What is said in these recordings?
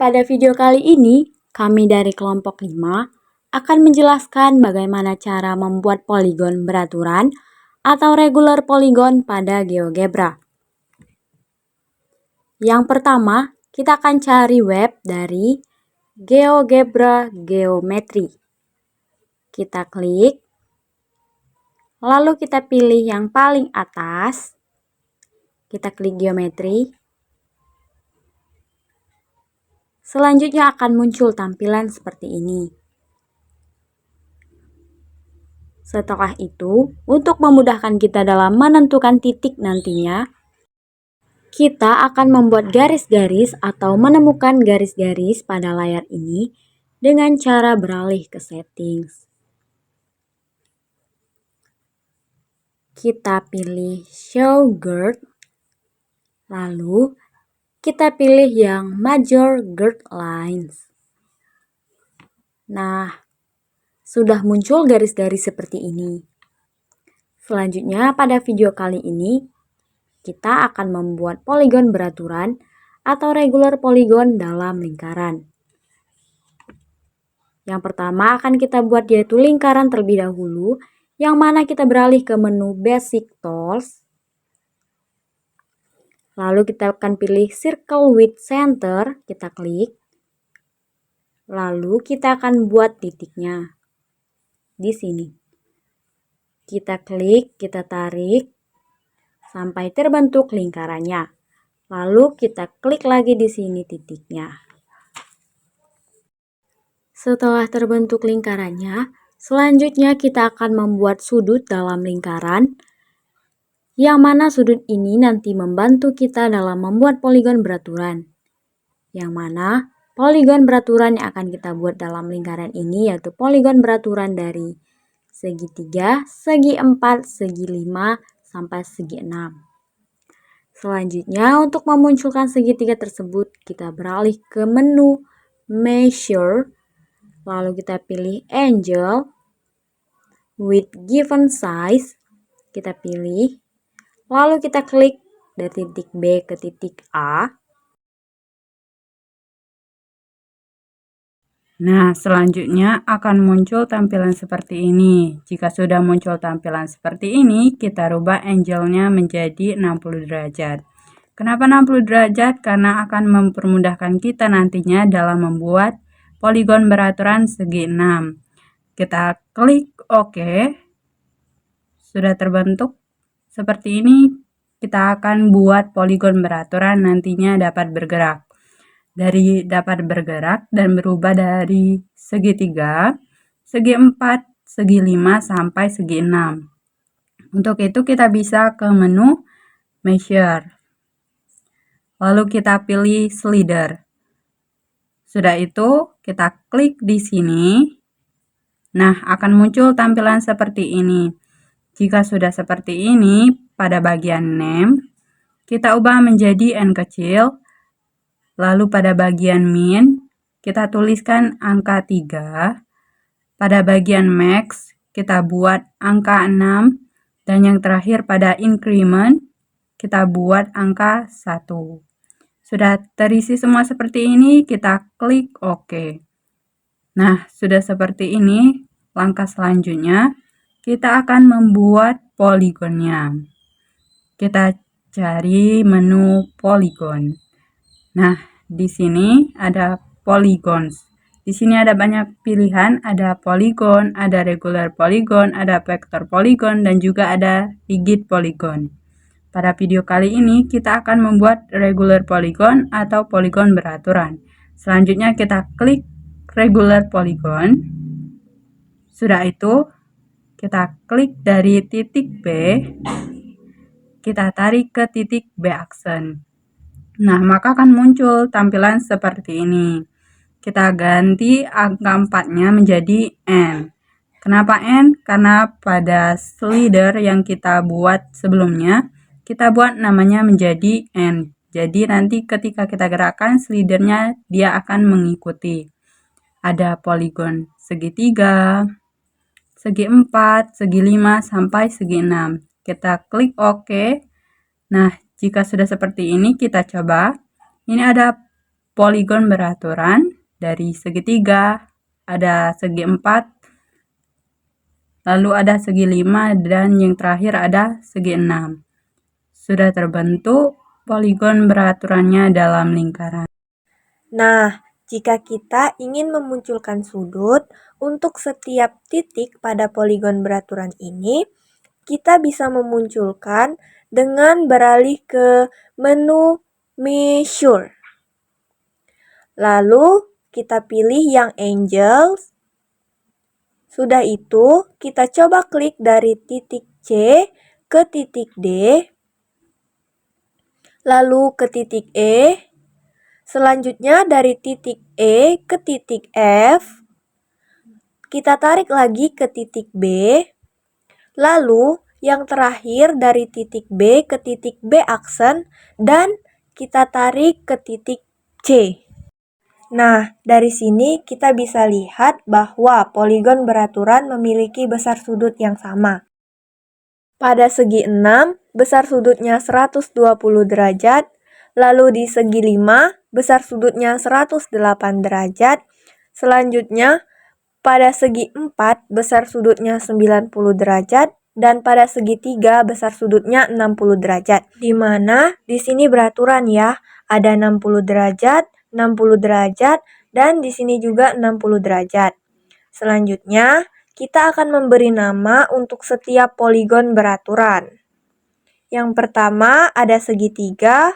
Pada video kali ini, kami dari kelompok 5 akan menjelaskan bagaimana cara membuat poligon beraturan atau regular poligon pada GeoGebra. Yang pertama, kita akan cari web dari GeoGebra Geometry. Kita klik, lalu kita pilih yang paling atas, kita klik geometri. Selanjutnya akan muncul tampilan seperti ini. Setelah itu, untuk memudahkan kita dalam menentukan titik nantinya, kita akan membuat garis-garis atau menemukan garis-garis pada layar ini dengan cara beralih ke settings. Kita pilih Show Girth, lalu kita pilih yang Major Girth Lines. Nah, sudah muncul garis-garis seperti ini. Selanjutnya pada video kali ini, kita akan membuat poligon beraturan atau regular poligon dalam lingkaran. Yang pertama akan kita buat yaitu lingkaran terlebih dahulu, yang mana kita beralih ke menu Basic Tools. Lalu kita akan pilih Circle with Center, kita klik. Lalu kita akan buat titiknya di sini. Kita klik, kita tarik sampai terbentuk lingkarannya. Lalu kita klik lagi di sini titiknya. Setelah terbentuk lingkarannya, selanjutnya kita akan membuat sudut dalam lingkaran, yang mana sudut ini nanti membantu kita dalam membuat poligon beraturan. Yang mana poligon beraturan yang akan kita buat dalam lingkaran ini yaitu poligon beraturan dari segi 3, segi 4, segi 5, sampai segi 6. Selanjutnya untuk memunculkan segitiga tersebut, kita beralih ke menu Measure, lalu kita pilih Angle with Given Size, kita pilih. Lalu kita klik dari titik B ke titik A. Nah, selanjutnya akan muncul tampilan seperti ini. Jika sudah muncul tampilan seperti ini, kita rubah angle-nya menjadi 60 derajat. Kenapa 60 derajat? Karena akan mempermudahkan kita nantinya dalam membuat poligon beraturan segi 6. Kita klik OK. Sudah terbentuk seperti ini, kita akan buat poligon beraturan nantinya dapat bergerak. Dari dapat bergerak dan berubah dari segi 3, segi 4, segi 5, sampai segi 6. Untuk itu kita bisa ke menu Measure. Lalu kita pilih Slider. Sudah itu kita klik di sini. Nah, akan muncul tampilan seperti ini. Jika sudah seperti ini, pada bagian Name, kita ubah menjadi N kecil. Lalu pada bagian Min, kita tuliskan angka 3. Pada bagian Max, kita buat angka 6. Dan yang terakhir pada Increment, kita buat angka 1. Sudah terisi semua seperti ini, kita klik OK. Nah, sudah seperti ini. Langkah selanjutnya, kita akan membuat poligonnya. Kita cari menu Polygon. Nah, di sini ada polygons. Di sini ada banyak pilihan, ada polygon, ada regular polygon, ada vector polygon, dan juga ada rigid polygon. Pada video kali ini, kita akan membuat regular polygon atau poligon beraturan. Selanjutnya kita klik regular polygon. Sudah itu, kita klik dari titik B, kita tarik ke titik B aksen. Nah, maka akan muncul tampilan seperti ini. Kita ganti angka 4-nya menjadi N. Kenapa N? Karena pada slider yang kita buat sebelumnya, kita buat namanya menjadi N. Jadi nanti ketika kita gerakan slidernya, dia akan mengikuti. Ada poligon segi 3, segi 4, segi 5, sampai segi 6. Kita klik OK. Nah, jika sudah seperti ini, kita coba. Ini ada poligon beraturan dari segitiga, ada segi 4, lalu ada segi 5, dan yang terakhir ada segi 6. Sudah terbentuk poligon beraturannya dalam lingkaran. Nah, jika kita ingin memunculkan sudut untuk setiap titik pada poligon beraturan ini, kita bisa memunculkan dengan beralih ke menu Measure. Lalu kita pilih yang angles. Sudah itu, kita coba klik dari titik C ke titik D, lalu ke titik E. Selanjutnya dari titik E ke titik F, kita tarik lagi ke titik B, lalu yang terakhir dari titik B ke titik B aksen, dan kita tarik ke titik C. Nah, dari sini kita bisa lihat bahwa poligon beraturan memiliki besar sudut yang sama. Pada segi 6, besar sudutnya 120 derajat, lalu di segi 5, besar sudutnya 108 derajat. Selanjutnya, pada segi 4, besar sudutnya 90 derajat, dan pada segi 3, besar sudutnya 60 derajat. Di mana di sini beraturan ya, ada 60 derajat, 60 derajat, dan di sini juga 60 derajat. Selanjutnya, kita akan memberi nama untuk setiap poligon beraturan. Yang pertama ada segitiga,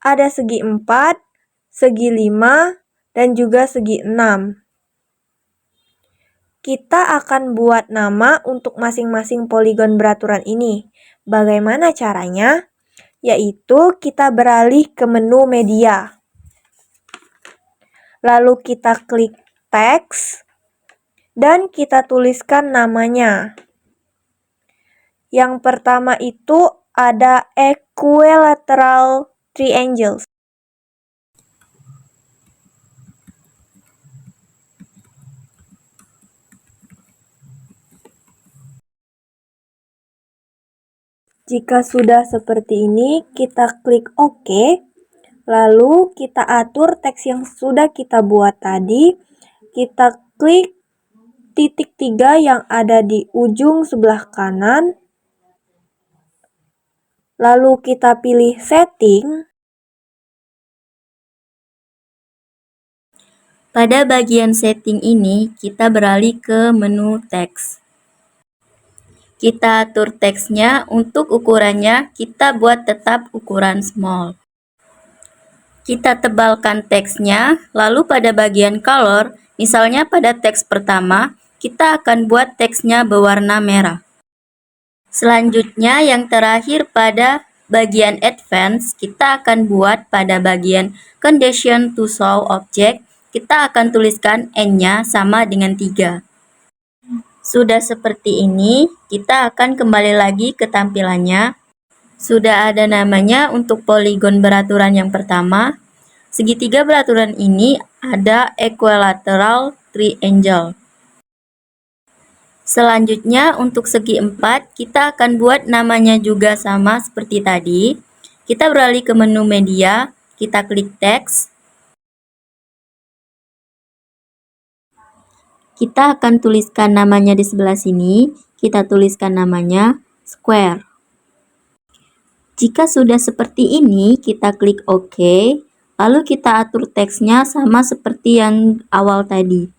ada segi 4, segi 5, dan juga segi 6. Kita akan buat nama untuk masing-masing poligon beraturan ini. Bagaimana caranya? Yaitu kita beralih ke menu media. Lalu kita klik teks dan kita tuliskan namanya. Yang pertama itu ada equilateral triangles. Jika sudah seperti ini, kita klik OK. Lalu kita atur teks yang sudah kita buat tadi. Kita klik titik 3 yang ada di ujung sebelah kanan. Lalu kita pilih setting. Pada bagian setting ini, kita beralih ke menu teks. Kita atur teksnya, untuk ukurannya kita buat tetap ukuran small. Kita tebalkan teksnya, lalu pada bagian color, misalnya pada teks pertama, kita akan buat teksnya berwarna merah. Selanjutnya yang terakhir pada bagian advance, kita akan buat pada bagian condition to show object, kita akan tuliskan n-nya sama dengan 3. Sudah seperti ini, kita akan kembali lagi ke tampilannya. Sudah ada namanya untuk poligon beraturan yang pertama. Segitiga beraturan ini ada equilateral triangle. Selanjutnya untuk segi 4, kita akan buat namanya juga sama seperti tadi. Kita beralih ke menu media, kita klik teks. Kita akan tuliskan namanya di sebelah sini. Kita tuliskan namanya square. Jika sudah seperti ini, kita klik OK, lalu kita atur teksnya sama seperti yang awal tadi.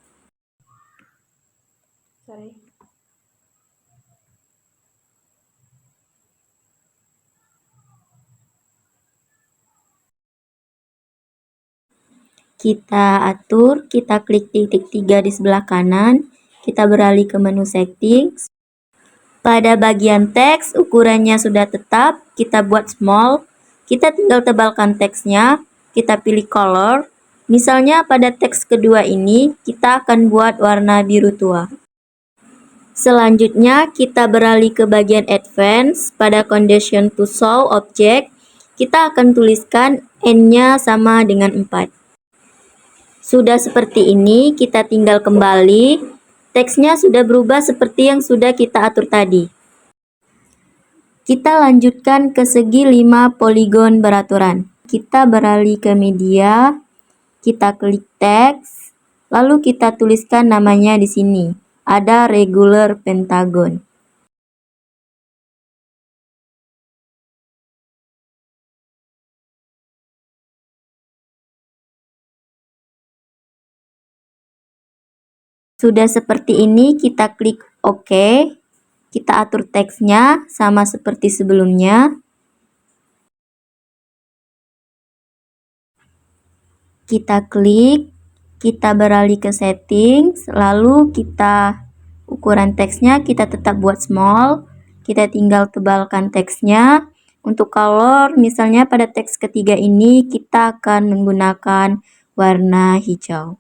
Kita atur, kita klik titik 3 di sebelah kanan, kita beralih ke menu settings. Pada bagian teks, ukurannya sudah tetap, kita buat small, kita tinggal tebalkan teksnya, kita pilih color. Misalnya pada teks kedua ini, kita akan buat warna biru tua. Selanjutnya, kita beralih ke bagian advance, pada condition to show object, kita akan tuliskan n-nya sama dengan 4. Sudah seperti ini, kita tinggal kembali. Teksnya sudah berubah seperti yang sudah kita atur tadi. Kita lanjutkan ke segi 5 poligon beraturan. kita beralih ke media, kita klik teks, lalu kita tuliskan namanya di sini. Ada regular pentagon. Sudah seperti ini, kita klik OK. Kita atur teksnya sama seperti sebelumnya. Kita klik, kita beralih ke settings, lalu kita ukuran teksnya kita tetap buat small. Kita tinggal tebalkan teksnya. Untuk color, misalnya pada teks ketiga ini kita akan menggunakan warna hijau.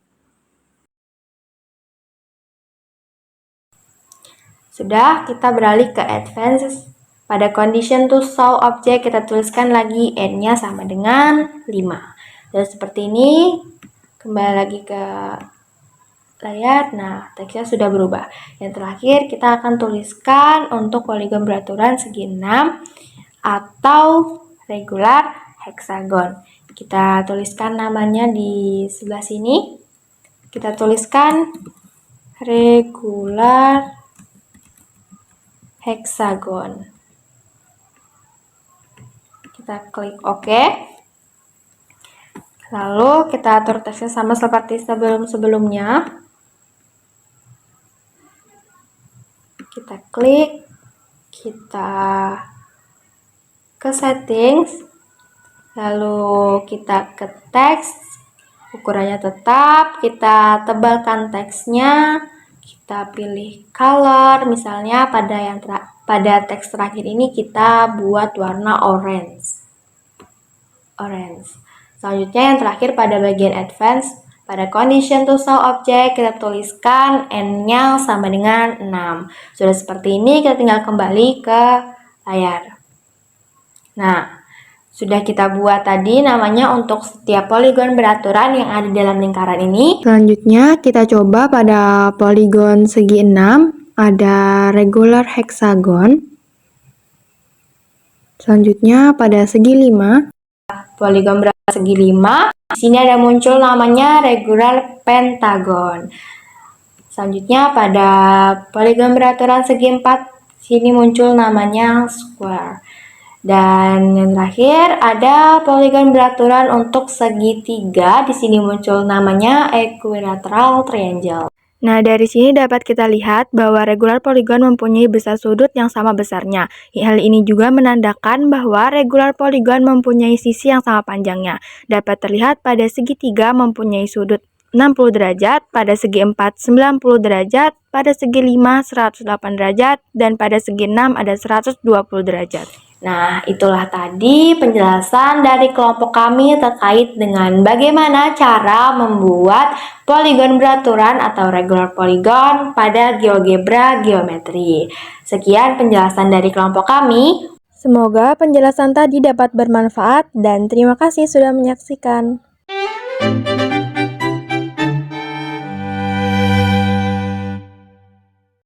Sudah, kita beralih ke advance. Pada condition to show object kita tuliskan lagi n-nya sama dengan 5. Dan seperti ini, kembali lagi ke layar. Nah, teksnya sudah berubah. Yang terakhir, kita akan tuliskan untuk poligon beraturan segi 6 atau regular hexagon. Kita tuliskan namanya di sebelah sini. Kita tuliskan regular hexagon. Kita klik OK. Lalu kita atur teksnya sama seperti sebelum-sebelumnya. Kita klik, kita ke settings, lalu kita ke teks, ukurannya tetap, kita tebalkan teksnya, kita pilih color, misalnya pada teks terakhir ini kita buat warna orange. Selanjutnya yang terakhir pada bagian advance, pada condition to show object kita tuliskan n-nya sama dengan 6. Sudah seperti ini, kita tinggal kembali ke layar. Nah, sudah kita buat tadi namanya untuk setiap poligon beraturan yang ada dalam lingkaran ini. Selanjutnya kita coba pada poligon segi 6, ada regular hexagon. Selanjutnya pada segi 5, poligon beraturan segi 5. Di sini ada muncul namanya regular pentagon. Selanjutnya pada poligon beraturan segi 4, sini muncul namanya square. Dan yang terakhir ada poligon beraturan untuk segi 3. Di sini muncul namanya equilateral triangle. Nah, dari sini dapat kita lihat bahwa regular poligon mempunyai besar sudut yang sama besarnya. Hal ini juga menandakan bahwa regular poligon mempunyai sisi yang sama panjangnya. Dapat terlihat pada segi 3 mempunyai sudut 60 derajat, pada segi 4 90 derajat, pada segi 5 108 derajat, dan pada segi 6 ada 120 derajat. Nah, itulah tadi penjelasan dari kelompok kami terkait dengan bagaimana cara membuat poligon beraturan atau regular polygon pada GeoGebra geometri. Sekian penjelasan dari kelompok kami. Semoga penjelasan tadi dapat bermanfaat dan terima kasih sudah menyaksikan.